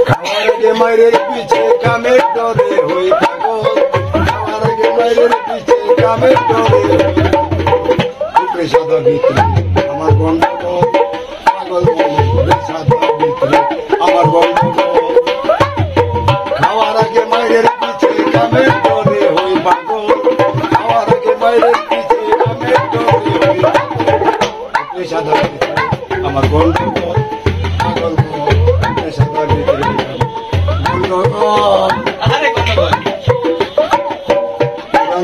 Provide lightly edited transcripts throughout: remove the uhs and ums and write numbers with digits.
খাওয়ার আগে মায়ের পিছে কামের ডরে হই পাগল, খাওয়ার আগে মায়ের পিছে কামের ডরে উপরে সাদা ভিতরে আমার গন্ডগোল, পাগল মনে সাদা ভিতরে আমার গন্ডগোল। খাওয়ার আগে মায়ের পিছে কামের ডরে হই পাগল, খাওয়ার আগে মায়ের পিছে কামের ডরে হই উপরে সাদা ভিতরে আমার গন্ডগোল, পাগল মনে সাদা ভিতরে গন্ডগোল।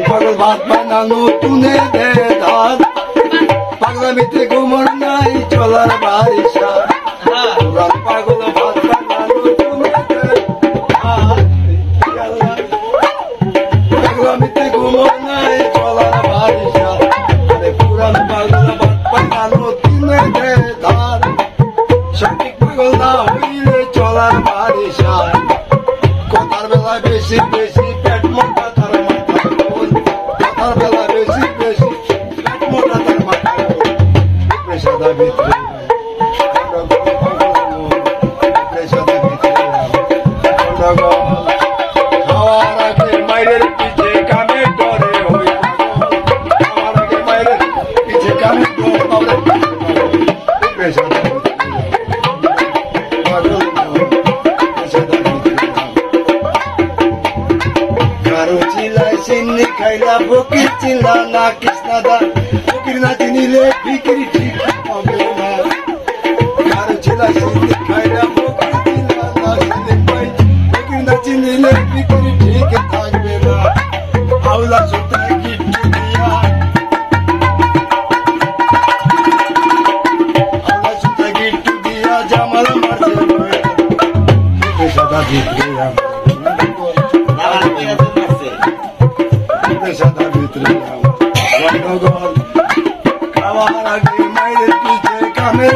পাগল ভাত বানানো তুনে দে ধার, পাগলামিতে ঘুমর নাই চলার বারিশা, পাগল ভাত বানানো তুনে দে ধার, পাগলামিতে ঘুমর নাই চলার বারিশা, পুরান পাগল ভাত বানানো তুনে দে ধার, সঠিক পাগল না হইলে চলার বারিশা, কথার বেলা বেশি বেশি পেট মোটা তার মাথা গোল, কথার বেলা বেশি বেশি পেট মোটা তার মাথা গোল, সাদা ভিতরে সাদা ভিতরে গন্ডগোল। খাওয়ার আগে মায়ের পিছে কামের ডরে হই পাগল, খাওয়ার আগে মায়ের পিছে কামের ডরে সাদা কারো চিলাই চিনি খাইলা ফকির চিনলা না কৃষ্ণাদা, ফকির না চিনিলে ফিকির ঠিক হবে না। কারো চিলাই চিনি খাইলা ফকির চিনলা না চিনি ভাই, ফকির না চিনিলে ফিকির ঠিক থাকবে না। আউলা সুতা গিট্টু দিয়া, আউলা সুতা গিট্টু দিয়া জামাল মারছে সাদা ভিতরে সাদা ভিতরে গন্ডগোল। খাওয়ার আগে মায়ের পিছে কামের